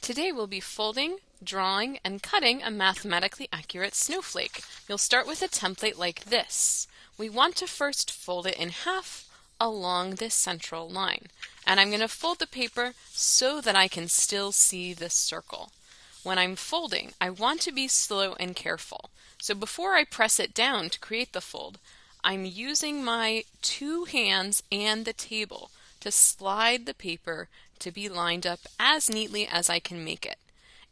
Today we'll be folding, drawing, and cutting a mathematically accurate snowflake. You'll start with a template like this. We want to first fold it in half along this central line. And I'm going to fold the paper so that I can still see this circle. When I'm folding, I want to be slow and careful. So before I press it down to create the fold, I'm using my two hands and the table to slide the paper to be lined up as neatly as I can make it.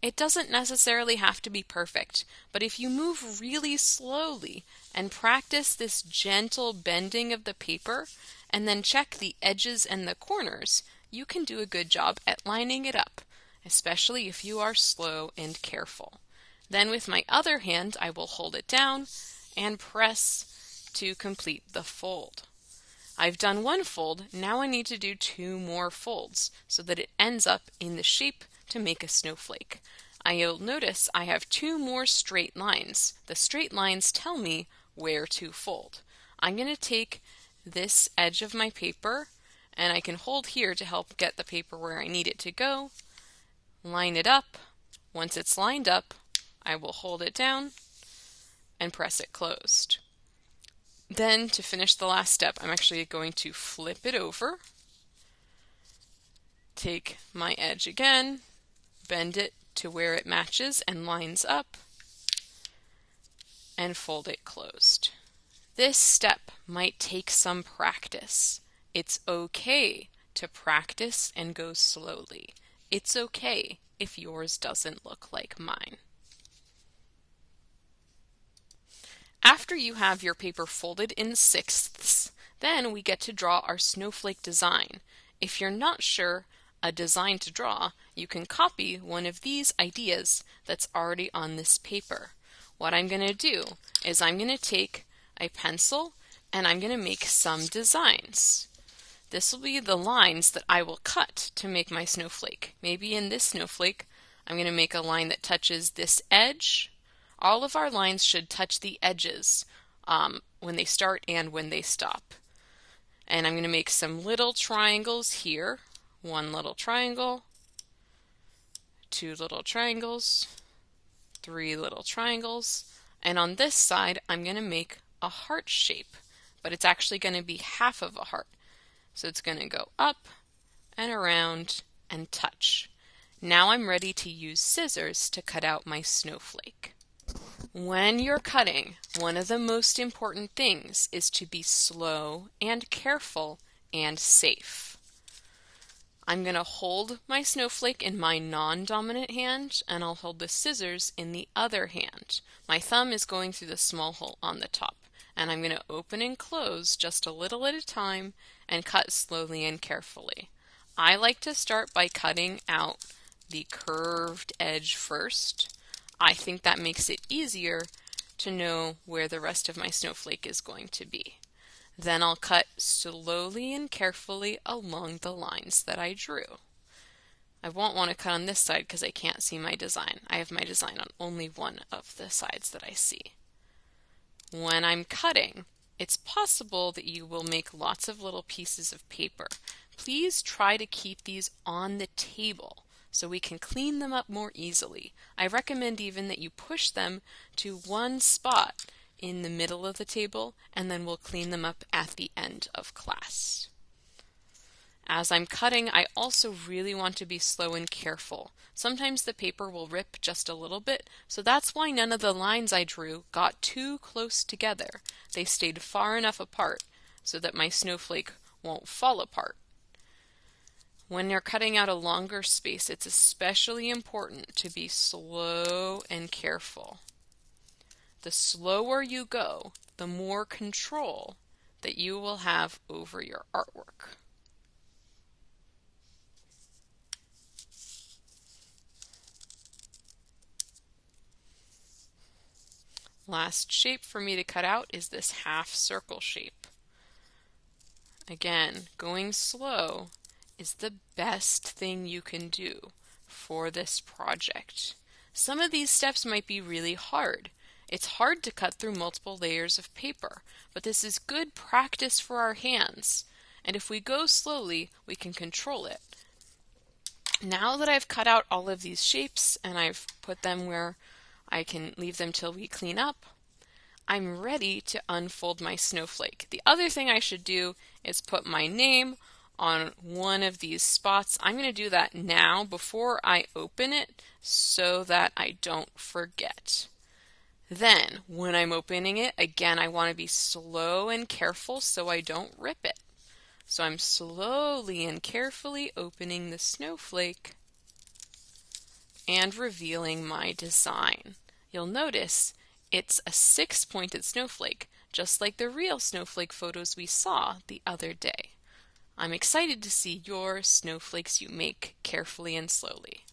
It doesn't necessarily have to be perfect, but if you move really slowly and practice this gentle bending of the paper and then check the edges and the corners, you can do a good job at lining it up, especially if you are slow and careful. Then with my other hand, I will hold it down and press to complete the fold. I've done one fold, now I need to do two more folds so that it ends up in the shape to make a snowflake. You'll notice I have two more straight lines. The straight lines tell me where to fold. I'm going to take this edge of my paper, and I can hold here to help get the paper where I need it to go, line it up. Once it's lined up, I will hold it down and press it closed. Then to finish the last step, I'm actually going to flip it over, take my edge again, bend it to where it matches and lines up, and fold it closed. This step might take some practice. It's okay to practice and go slowly. It's okay if yours doesn't look like mine. After you have your paper folded in sixths, then we get to draw our snowflake design. If you're not sure a design to draw, you can copy one of these ideas that's already on this paper. What I'm going to do is I'm going to take a pencil and I'm going to make some designs. This will be the lines that I will cut to make my snowflake. Maybe in this snowflake, I'm going to make a line that touches this edge. All of our lines should touch the edges when they start and when they stop. And I'm going to make some little triangles here. One little triangle, two little triangles, three little triangles. And on this side, I'm going to make a heart shape, but it's actually going to be half of a heart. So it's going to go up and around and touch. Now I'm ready to use scissors to cut out my snowflake. When you're cutting, one of the most important things is to be slow and careful and safe. I'm going to hold my snowflake in my non-dominant hand, and I'll hold the scissors in the other hand. My thumb is going through the small hole on the top, and I'm going to open and close just a little at a time and cut slowly and carefully. I like to start by cutting out the curved edge first. I think that makes it easier to know where the rest of my snowflake is going to be. Then I'll cut slowly and carefully along the lines that I drew. I won't want to cut on this side because I can't see my design. I have my design on only one of the sides that I see. When I'm cutting, it's possible that you will make lots of little pieces of paper. Please try to keep these on the table so we can clean them up more easily. I recommend even that you push them to one spot in the middle of the table, and then we'll clean them up at the end of class. As I'm cutting, I also really want to be slow and careful. Sometimes the paper will rip just a little bit, so that's why none of the lines I drew got too close together. They stayed far enough apart so that my snowflake won't fall apart. When you're cutting out a longer space, it's especially important to be slow and careful. The slower you go, the more control that you will have over your artwork. Last shape for me to cut out is this half circle shape. Again, going slow is the best thing you can do for this project. Some of these steps might be really hard. It's hard to cut through multiple layers of paper, but this is good practice for our hands. And if we go slowly, we can control it. Now that I've cut out all of these shapes and I've put them where I can leave them till we clean up, I'm ready to unfold my snowflake. The other thing I should do is put my name on one of these spots. I'm going to do that now before I open it so that I don't forget. Then, when I'm opening it, again, I want to be slow and careful so I don't rip it. So I'm slowly and carefully opening the snowflake and revealing my design. You'll notice it's a six-pointed snowflake, just like the real snowflake photos we saw the other day. I'm excited to see your snowflakes you make carefully and slowly.